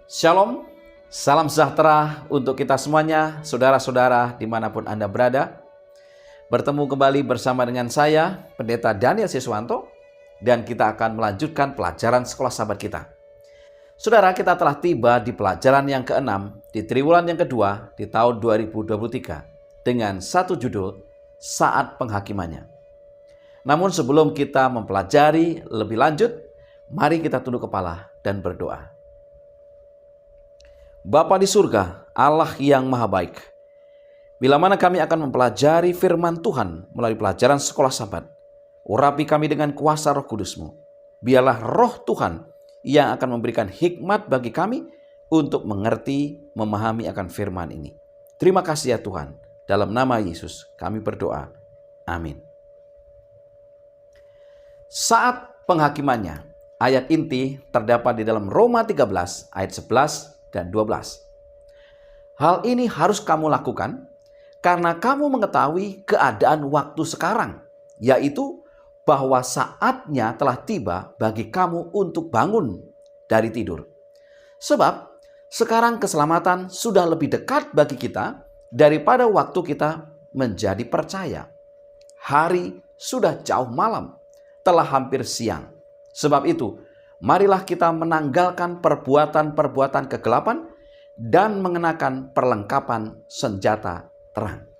Shalom, salam sejahtera untuk kita semuanya, saudara-saudara dimanapun Anda berada. Bertemu kembali bersama dengan saya, Pendeta Daniel Siswanto, dan kita akan melanjutkan pelajaran sekolah sahabat kita. Saudara, kita telah tiba di pelajaran yang ke-6 di triwulan yang kedua di tahun 2023 dengan satu judul, Saat Penghakimannya. Namun sebelum kita mempelajari lebih lanjut, mari kita tunduk kepala dan berdoa. Bapa di surga, Allah yang maha baik, bila mana kami akan mempelajari firman Tuhan melalui pelajaran sekolah sahabat, urapi kami dengan kuasa Roh Kudus-Mu. Biarlah Roh Tuhan yang akan memberikan hikmat bagi kami untuk mengerti, memahami akan firman ini. Terima kasih ya Tuhan, dalam nama Yesus kami berdoa. Amin. Saat penghakimannya, ayat inti terdapat di dalam Roma 13 ayat 11 dan 12. Hal ini harus kamu lakukan karena kamu mengetahui keadaan waktu sekarang, yaitu bahwa saatnya telah tiba bagi kamu untuk bangun dari tidur. Sebab sekarang keselamatan sudah lebih dekat bagi kita daripada waktu kita menjadi percaya. Hari sudah jauh malam, telah hampir siang. Sebab itu, marilah kita menanggalkan perbuatan-perbuatan kegelapan dan mengenakan perlengkapan senjata terang.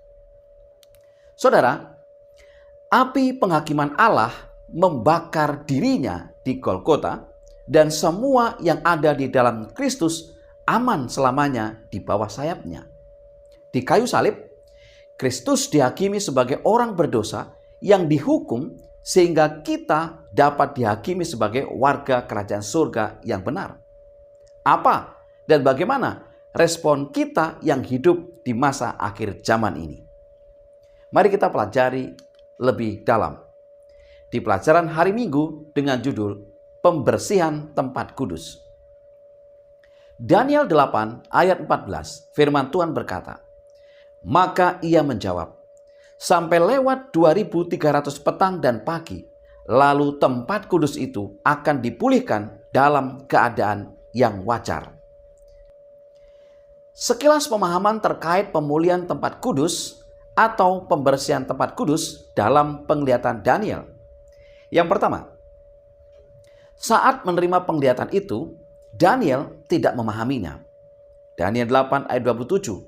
Saudara, api penghakiman Allah membakar dirinya di Golgota dan semua yang ada di dalam Kristus aman selamanya di bawah sayapnya. Di kayu salib, Kristus dihakimi sebagai orang berdosa yang dihukum sehingga kita dapat dihakimi sebagai warga kerajaan surga yang benar. Apa dan bagaimana respon kita yang hidup di masa akhir zaman ini? Mari kita pelajari lebih dalam di pelajaran hari Minggu dengan judul Pembersihan Tempat Kudus. Daniel 8 ayat 14, firman Tuhan berkata, "Maka ia menjawab, sampai lewat 2300 petang dan pagi, lalu tempat kudus itu akan dipulihkan dalam keadaan yang wajar." Sekilas pemahaman terkait pemulihan tempat kudus atau pembersihan tempat kudus dalam penglihatan Daniel. Yang pertama, saat menerima penglihatan itu, Daniel tidak memahaminya. Daniel 8 ayat 27,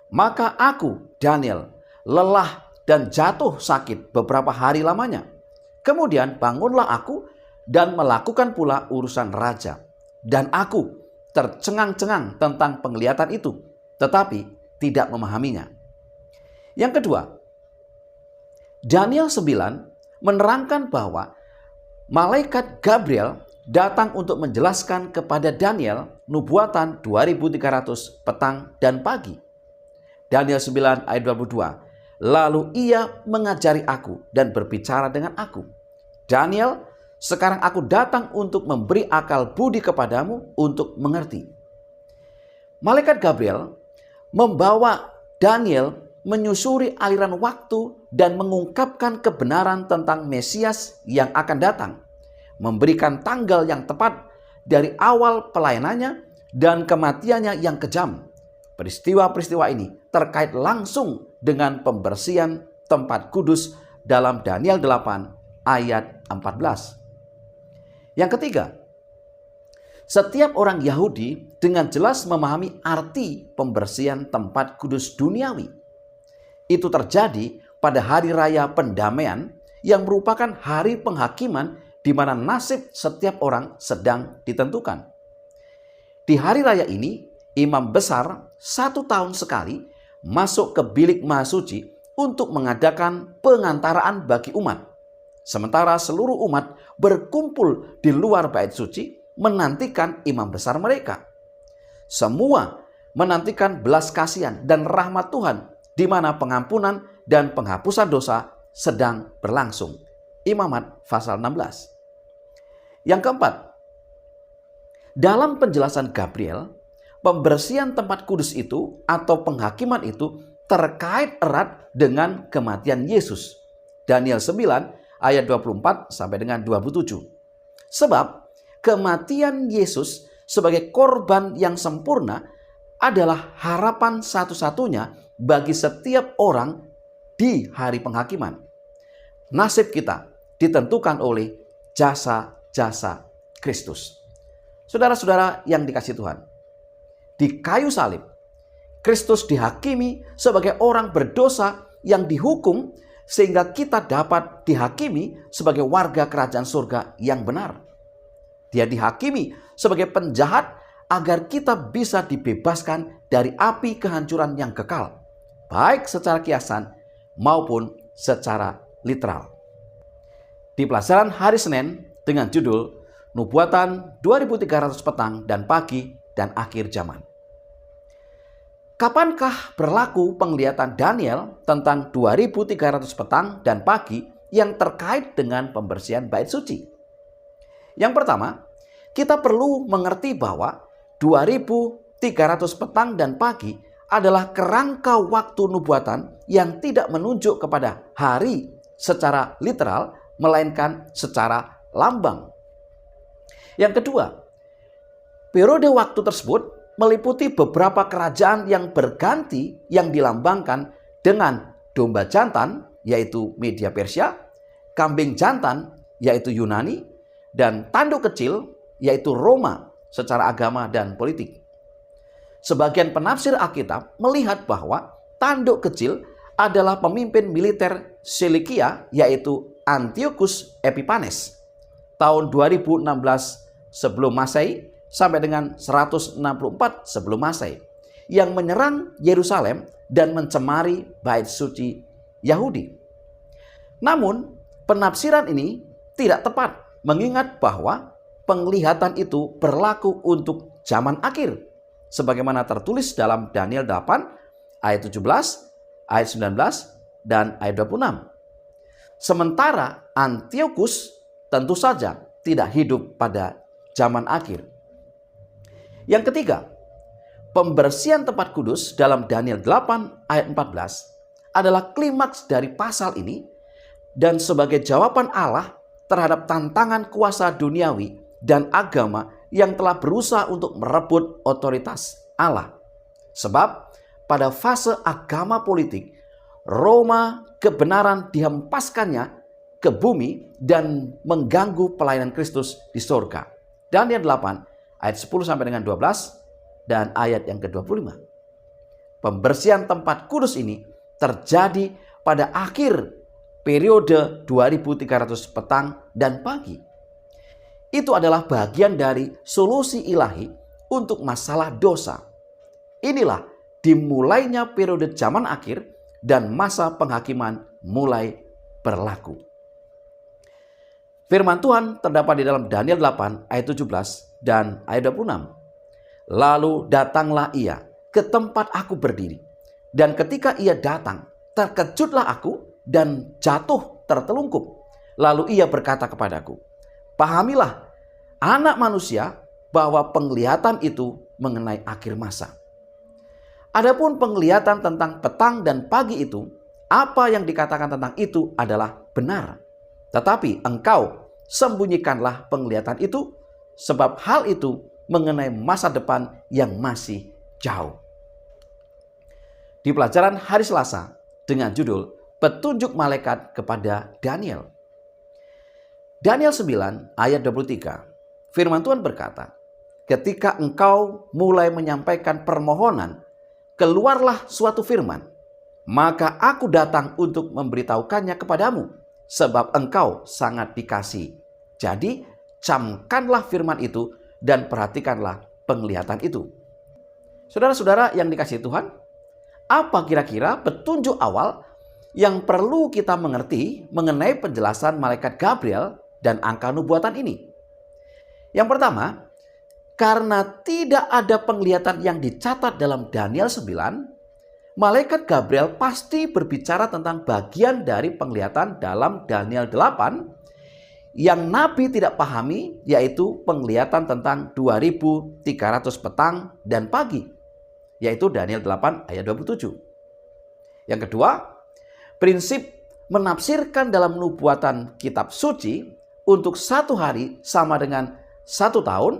"Maka aku, Daniel, lelah dan jatuh sakit beberapa hari lamanya. Kemudian bangunlah aku dan melakukan pula urusan raja. Dan aku tercengang-cengang tentang penglihatan itu, tetapi tidak memahaminya." Yang kedua, Daniel 9 menerangkan bahwa malaikat Gabriel datang untuk menjelaskan kepada Daniel nubuatan 2300 petang dan pagi. Daniel 9 ayat 22, "Lalu ia mengajari aku dan berbicara dengan aku. Daniel, sekarang aku datang untuk memberi akal budi kepadamu untuk mengerti." Malaikat Gabriel membawa Daniel menyusuri aliran waktu dan mengungkapkan kebenaran tentang Mesias yang akan datang, memberikan tanggal yang tepat dari awal pelayanannya dan kematiannya yang kejam. Peristiwa-peristiwa ini terkait langsung dengan pembersihan tempat kudus dalam Daniel 8 ayat 14. Yang ketiga, setiap orang Yahudi dengan jelas memahami arti pembersihan tempat kudus duniawi. Itu terjadi pada hari raya pendamaian yang merupakan hari penghakiman di mana nasib setiap orang sedang ditentukan. Di hari raya ini, imam besar 1 tahun sekali masuk ke bilik maha suci untuk mengadakan pengantaraan bagi umat. Sementara seluruh umat berkumpul di luar bait suci menantikan imam besar mereka. Semua menantikan belas kasihan dan rahmat Tuhan di mana pengampunan dan penghapusan dosa sedang berlangsung. Imamat pasal 16. Yang keempat, dalam penjelasan Gabriel, pembersihan tempat kudus itu atau penghakiman itu terkait erat dengan kematian Yesus. Daniel 9 ayat 24 sampai dengan 27. Sebab kematian Yesus sebagai korban yang sempurna adalah harapan satu-satunya bagi setiap orang di hari penghakiman. Nasib kita ditentukan oleh jasa-jasa Kristus. Saudara-saudara yang dikasihi Tuhan, di kayu salib, Kristus dihakimi sebagai orang berdosa yang dihukum sehingga kita dapat dihakimi sebagai warga kerajaan surga yang benar. Dia dihakimi sebagai penjahat agar kita bisa dibebaskan dari api kehancuran yang kekal, baik secara kiasan maupun secara literal. Di pelajaran hari Senin dengan judul Nubuatan 2300 petang dan pagi dan akhir zaman. Kapankah berlaku penglihatan Daniel tentang 2300 petang dan pagi yang terkait dengan pembersihan bait suci? Yang pertama, kita perlu mengerti bahwa 2300 petang dan pagi adalah kerangka waktu nubuatan yang tidak menunjuk kepada hari secara literal, melainkan secara lambang. Yang kedua, periode waktu tersebut meliputi beberapa kerajaan yang berganti yang dilambangkan dengan domba jantan, yaitu Media Persia, kambing jantan, yaitu Yunani, dan tanduk kecil, yaitu Roma secara agama dan politik. Sebagian penafsir Alkitab melihat bahwa tanduk kecil adalah pemimpin militer Silikia, yaitu Antiochus Epiphanes, tahun 2016 sebelum Masehi sampai dengan 164 sebelum Masehi, yang menyerang Yerusalem dan mencemari bait suci Yahudi. Namun, penafsiran ini tidak tepat mengingat bahwa penglihatan itu berlaku untuk zaman akhir, sebagaimana tertulis dalam Daniel 8 ayat 17, ayat 19, dan ayat 26. Sementara Antiochus tentu saja tidak hidup pada zaman akhir. Yang ketiga, pembersihan tempat kudus dalam Daniel 8 ayat 14 adalah klimaks dari pasal ini dan sebagai jawaban Allah terhadap tantangan kuasa duniawi dan agama yang telah berusaha untuk merebut otoritas Allah. Sebab pada fase agama politik, Roma kebenaran dihempaskannya ke bumi dan mengganggu pelayanan Kristus di surga. Daniel 8 ayat 10 sampai dengan 12 dan ayat yang ke-25. Pembersihan tempat kudus ini terjadi pada akhir periode 2300 petang dan pagi. Itu adalah bagian dari solusi ilahi untuk masalah dosa. Inilah dimulainya periode zaman akhir dan masa penghakiman mulai berlaku. Firman Tuhan terdapat di dalam Daniel 8 ayat 17 dan ayat 26. Lalu datanglah ia ke tempat aku berdiri. Dan ketika ia datang, terkejutlah aku dan jatuh tertelungkup. Lalu ia berkata kepadaku, pahamilah anak manusia bahwa penglihatan itu mengenai akhir masa. Adapun penglihatan tentang petang dan pagi itu, apa yang dikatakan tentang itu adalah benar. Tetapi engkau sembunyikanlah penglihatan itu, sebab hal itu mengenai masa depan yang masih jauh. Di pelajaran hari Selasa dengan judul Petunjuk Malaikat kepada Daniel. Daniel 9 ayat 23. Firman Tuhan berkata, ketika engkau mulai menyampaikan permohonan, keluarlah suatu firman, maka aku datang untuk memberitahukannya kepadamu, sebab engkau sangat dikasihi. Jadi, camkanlah firman itu dan perhatikanlah penglihatan itu. Saudara-saudara yang dikasihi Tuhan, apa kira-kira petunjuk awal yang perlu kita mengerti mengenai penjelasan malaikat Gabriel dan angka nubuatan ini? Yang pertama, karena tidak ada penglihatan yang dicatat dalam Daniel 9, malaikat Gabriel pasti berbicara tentang bagian dari penglihatan dalam Daniel 8 yang Nabi tidak pahami, yaitu penglihatan tentang 2300 petang dan pagi, yaitu Daniel 8 ayat 27. Yang kedua, prinsip menafsirkan dalam nubuatan kitab suci untuk satu hari sama dengan 1 tahun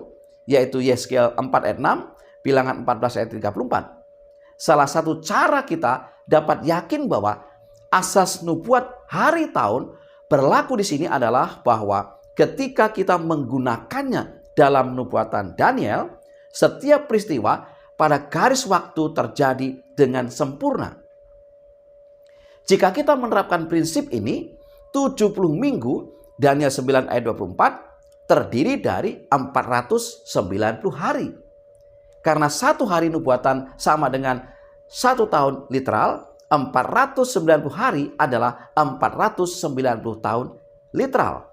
yaitu Yeskiel 4 ayat 6, Bilangan 14 ayat 34. Salah satu cara kita dapat yakin bahwa asas nubuat hari tahun berlaku di sini adalah bahwa ketika kita menggunakannya dalam nubuatan Daniel, setiap peristiwa pada garis waktu terjadi dengan sempurna. Jika kita menerapkan prinsip ini, 70 minggu Daniel 9 ayat 24 terdiri dari 490 hari. Karena satu hari nubuatan sama dengan satu tahun literal, 490 hari adalah 490 tahun literal.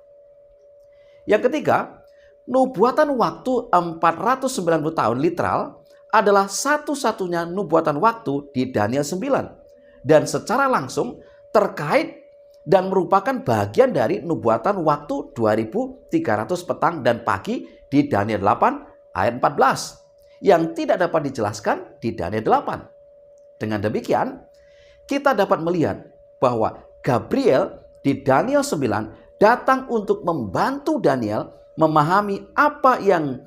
Yang ketiga, nubuatan waktu 490 tahun literal adalah satu-satunya nubuatan waktu di Daniel 9 dan secara langsung terkait dan merupakan bagian dari nubuatan waktu 2300 petang dan pagi di Daniel 8 ayat 14 yang tidak dapat dijelaskan di Daniel 8. Dengan demikian, kita dapat melihat bahwa Gabriel di Daniel 9 datang untuk membantu Daniel memahami apa yang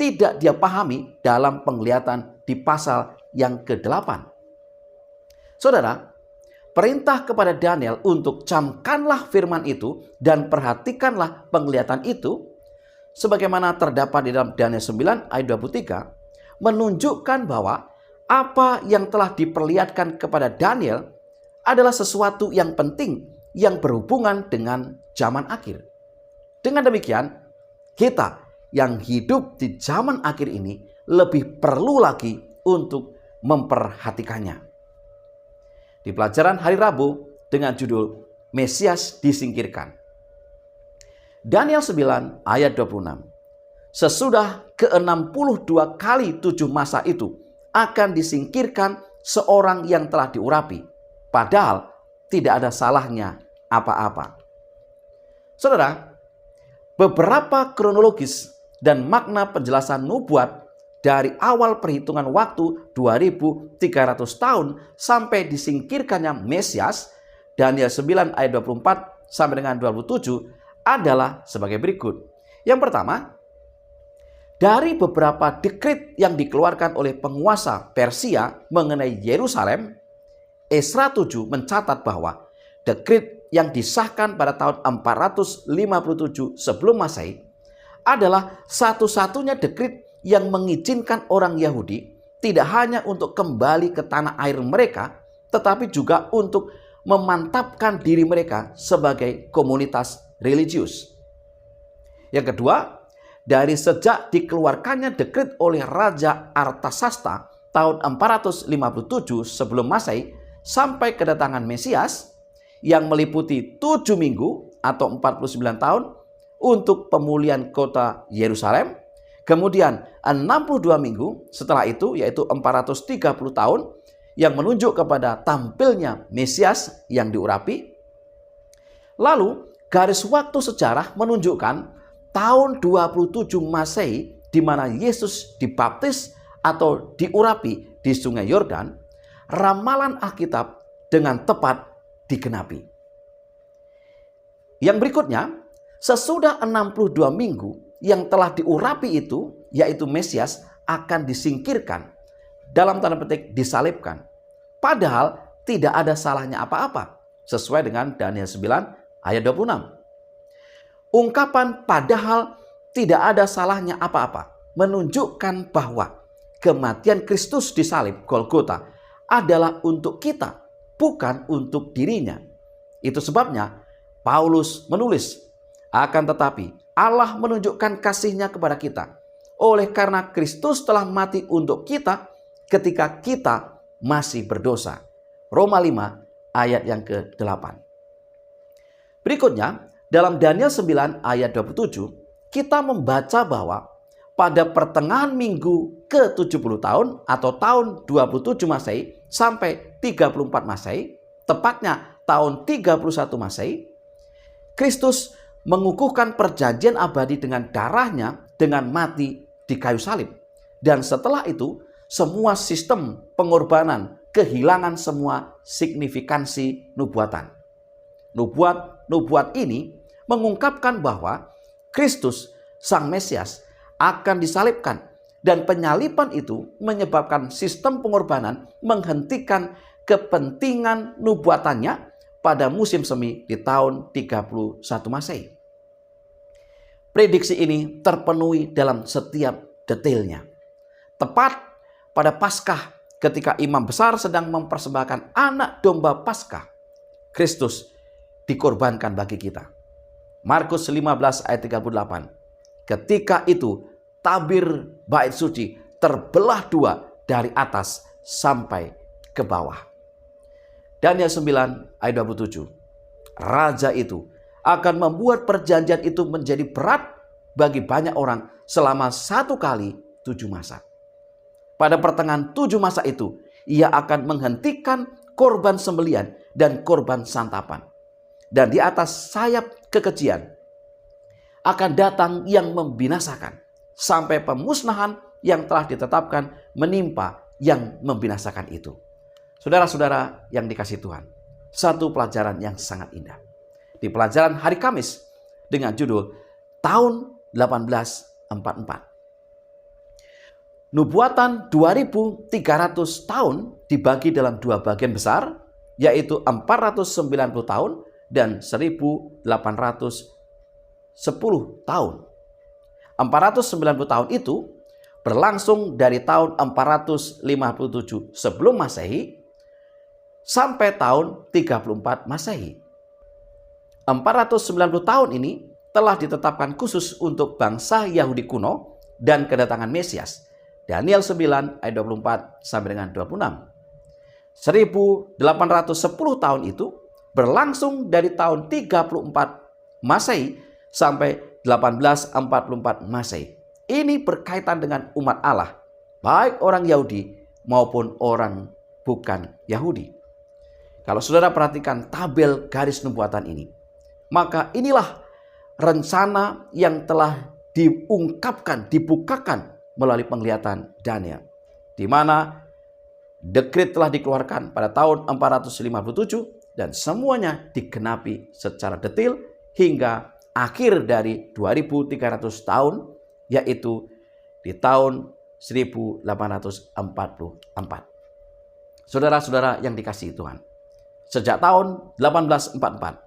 tidak dia pahami dalam penglihatan di pasal yang ke-8. Saudara, perintah kepada Daniel untuk camkanlah firman itu dan perhatikanlah penglihatan itu, sebagaimana terdapat di dalam Daniel 9 ayat 23, menunjukkan bahwa apa yang telah diperlihatkan kepada Daniel adalah sesuatu yang penting yang berhubungan dengan zaman akhir. Dengan demikian, kita yang hidup di zaman akhir ini lebih perlu lagi untuk memperhatikannya. Di pelajaran hari Rabu dengan judul Mesias disingkirkan. Daniel 9 ayat 26. Sesudah ke-62 kali 7 masa itu akan disingkirkan seorang yang telah diurapi, padahal tidak ada salahnya apa-apa. Saudara, beberapa kronologis dan makna penjelasan nubuat dari awal perhitungan waktu 2300 tahun sampai disingkirkannya Mesias, Daniel 9 ayat 24 sampai dengan 27 adalah sebagai berikut. Yang pertama, dari beberapa dekret yang dikeluarkan oleh penguasa Persia mengenai Yerusalem, Esra 7 mencatat bahwa dekret yang disahkan pada tahun 457 sebelum Masehi adalah satu-satunya dekret yang mengizinkan orang Yahudi tidak hanya untuk kembali ke tanah air mereka, tetapi juga untuk memantapkan diri mereka sebagai komunitas religius. Yang kedua, dari sejak dikeluarkannya dekret oleh Raja Artasasta tahun 457 sebelum Masehi sampai kedatangan Mesias yang meliputi 7 minggu atau 49 tahun untuk pemulihan kota Yerusalem, kemudian 62 minggu setelah itu yaitu 430 tahun yang menunjuk kepada tampilnya Mesias yang diurapi. Lalu garis waktu sejarah menunjukkan tahun 27 Masehi di mana Yesus dibaptis atau diurapi di Sungai Yordan, ramalan Alkitab dengan tepat digenapi. Yang berikutnya, sesudah 62 minggu yang telah diurapi itu, yaitu Mesias akan disingkirkan, dalam tanda petik disalibkan. Padahal tidak ada salahnya apa-apa, sesuai dengan Daniel 9 ayat 26. Ungkapan padahal tidak ada salahnya apa-apa menunjukkan bahwa kematian Kristus di salib Golgota adalah untuk kita, bukan untuk dirinya. Itu sebabnya Paulus menulis, akan tetapi Allah menunjukkan kasih-Nya kepada kita oleh karena Kristus telah mati untuk kita ketika kita masih berdosa. Roma 5 ayat yang ke-8. Berikutnya, dalam Daniel 9 ayat 27, kita membaca bahwa pada pertengahan minggu ke-70 tahun atau tahun 27 Masehi sampai 34 Masehi, tepatnya tahun 31 Masehi, Kristus mengukuhkan perjanjian abadi dengan darahnya dengan mati di kayu salib. Dan setelah itu, semua sistem pengorbanan kehilangan semua signifikansi nubuatan. Nubuat ini mengungkapkan bahwa Kristus, Sang Mesias, akan disalibkan. Dan penyaliban itu menyebabkan sistem pengorbanan menghentikan kepentingan nubuatannya pada musim semi di tahun 31 Masehi. Prediksi ini terpenuhi dalam setiap detailnya. Tepat pada Paskah ketika imam besar sedang mempersembahkan anak domba Paskah, Kristus dikorbankan bagi kita. Markus 15 ayat 38. Ketika itu tabir bait suci terbelah dua dari atas sampai ke bawah. Daniel 9 ayat 27. Raja itu akan membuat perjanjian itu menjadi berat bagi banyak orang selama 1 kali 7 masa. Pada pertengahan 7 masa itu, ia akan menghentikan korban sembelihan dan korban santapan. Dan di atas sayap kekejian akan datang yang membinasakan, sampai pemusnahan yang telah ditetapkan menimpa yang membinasakan itu. Saudara-saudara yang dikasihi Tuhan, satu pelajaran yang sangat indah. Di pelajaran hari Kamis dengan judul Tahun 1844. Nubuatan 2300 tahun dibagi dalam 2 bagian besar, yaitu 490 tahun dan 1810 tahun. 490 tahun itu berlangsung dari tahun 457 sebelum Masehi sampai tahun 34 Masehi. 490 tahun ini telah ditetapkan khusus untuk bangsa Yahudi kuno dan kedatangan Mesias. Daniel 9 ayat 24 sampai dengan 26. 1810 tahun itu berlangsung dari tahun 34 Masehi sampai 1844 Masehi. Ini berkaitan dengan umat Allah, baik orang Yahudi maupun orang bukan Yahudi. Kalau saudara perhatikan tabel garis nubuatan ini, maka inilah rencana yang telah dibukakan melalui penglihatan Daniel, di mana dekret telah dikeluarkan pada tahun 457 dan semuanya digenapi secara detail hingga akhir dari 2300 tahun, yaitu di tahun 1844. Saudara-saudara yang dikasihi Tuhan, sejak tahun 1844,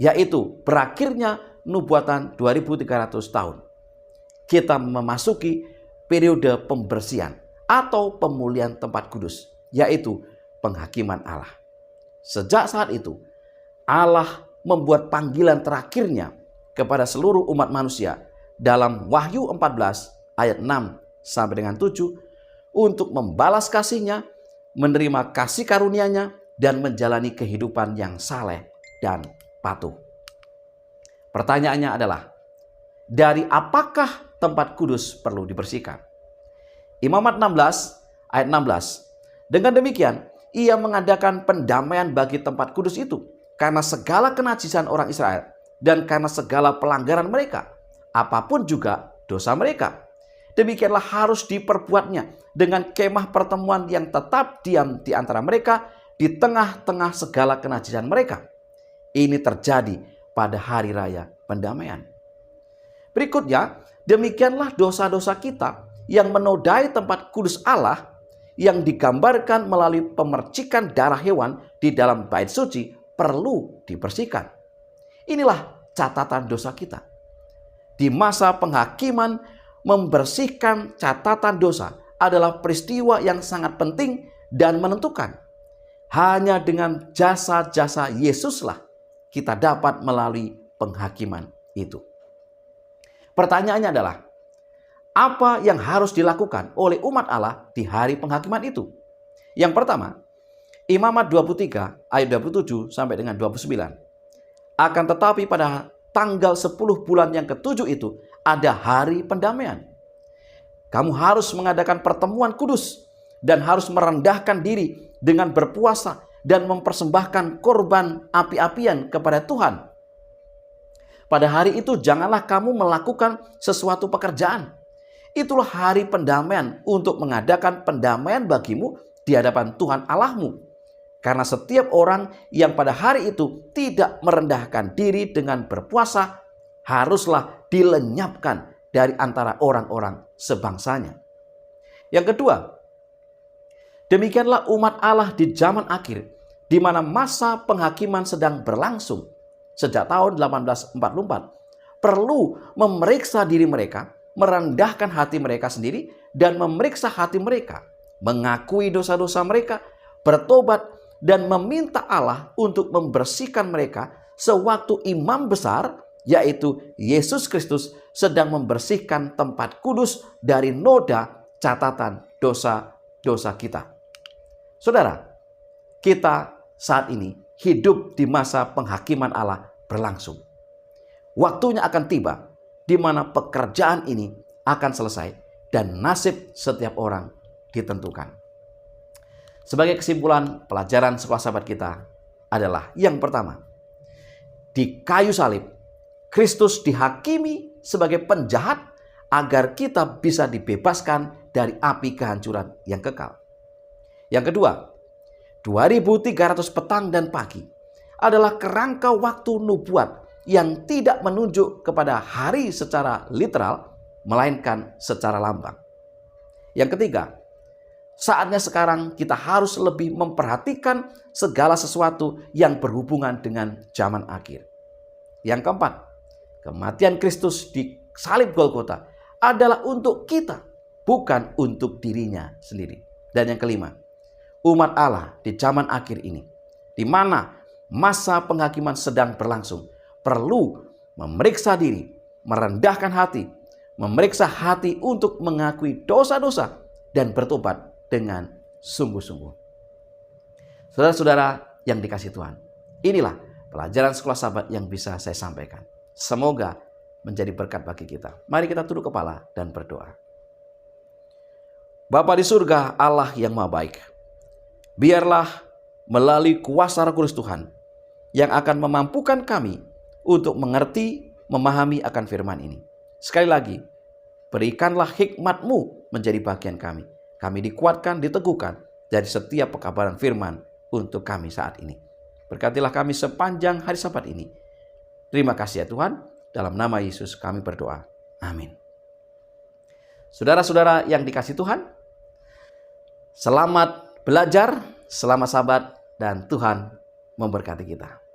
yaitu berakhirnya nubuatan 2300 tahun, kita memasuki periode pembersihan atau pemulihan tempat kudus, yaitu penghakiman Allah. Sejak saat itu, Allah membuat panggilan terakhirnya kepada seluruh umat manusia dalam Wahyu 14 ayat 6 sampai dengan 7 untuk membalas kasihnya, menerima kasih karunia-Nya, dan menjalani kehidupan yang saleh dan patuh. Pertanyaannya adalah, dari apakah tempat kudus perlu dibersihkan? Imamat 16 ayat 16. Dengan demikian, ia mengadakan pendamaian bagi tempat kudus itu karena segala kenajisan orang Israel dan karena segala pelanggaran mereka, apapun juga dosa mereka. Demikianlah harus diperbuatnya dengan kemah pertemuan yang tetap diam di antara mereka di tengah-tengah segala kenajisan mereka. Ini terjadi pada hari raya pendamaian. Berikutnya, demikianlah dosa-dosa kita yang menodai tempat kudus Allah yang digambarkan melalui pemercikan darah hewan di dalam bait suci perlu dibersihkan. Inilah catatan dosa kita. Di masa penghakiman, membersihkan catatan dosa adalah peristiwa yang sangat penting dan menentukan. Hanya dengan jasa-jasa Yesuslah kita dapat melalui penghakiman itu. Pertanyaannya adalah, apa yang harus dilakukan oleh umat Allah di hari penghakiman itu? Yang pertama, Imamat 23 ayat 27 sampai dengan 29. Akan tetapi pada tanggal 10 bulan yang ke-7 itu ada hari pendamaian. Kamu harus mengadakan pertemuan kudus dan harus merendahkan diri dengan berpuasa dan mempersembahkan korban api-apian kepada Tuhan. Pada hari itu janganlah kamu melakukan sesuatu pekerjaan. Itulah hari pendamaian untuk mengadakan pendamaian bagimu di hadapan Tuhan Allahmu. Karena setiap orang yang pada hari itu tidak merendahkan diri dengan berpuasa haruslah dilenyapkan dari antara orang-orang sebangsanya. Yang kedua, demikianlah umat Allah di zaman akhir, di mana masa penghakiman sedang berlangsung. Sejak tahun 1844, perlu memeriksa diri mereka, merendahkan hati mereka sendiri, dan memeriksa hati mereka, mengakui dosa-dosa mereka, bertobat, dan meminta Allah untuk membersihkan mereka sewaktu imam besar, yaitu Yesus Kristus, sedang membersihkan tempat kudus dari noda catatan dosa-dosa kita. Saudara, kita saat ini hidup di masa penghakiman Allah berlangsung. Waktunya akan tiba di mana pekerjaan ini akan selesai dan nasib setiap orang ditentukan. Sebagai kesimpulan, pelajaran sekolah sahabat kita adalah yang pertama, di kayu salib Kristus dihakimi sebagai penjahat agar kita bisa dibebaskan dari api kehancuran yang kekal. Yang kedua, 2300 petang dan pagi adalah kerangka waktu nubuat yang tidak menunjuk kepada hari secara literal, melainkan secara lambang. Yang ketiga, saatnya sekarang kita harus lebih memperhatikan segala sesuatu yang berhubungan dengan zaman akhir. Yang keempat, kematian Kristus di salib Golgota adalah untuk kita, bukan untuk dirinya sendiri. Dan yang kelima, umat Allah di zaman akhir ini, di mana masa penghakiman sedang berlangsung, perlu memeriksa diri, merendahkan hati, memeriksa hati untuk mengakui dosa-dosa dan bertobat dengan sungguh-sungguh. Saudara-saudara yang dikasihi Tuhan, inilah pelajaran sekolah sahabat yang bisa saya sampaikan. Semoga menjadi berkat bagi kita. Mari kita tunduk kepala dan berdoa. Bapa di surga, Allah yang Maha Baik, biarlah melalui kuasa Roh Kudus Tuhan yang akan memampukan kami untuk mengerti, memahami akan firman ini. Sekali lagi, berikanlah hikmat-Mu menjadi bagian kami. Kami dikuatkan, diteguhkan dari setiap pekabaran firman untuk kami saat ini. Berkatilah kami sepanjang hari Sabat ini. Terima kasih ya Tuhan. Dalam nama Yesus kami berdoa. Amin. Saudara-saudara yang dikasihi Tuhan, selamat belajar, selamat Sabat, dan Tuhan memberkati kita.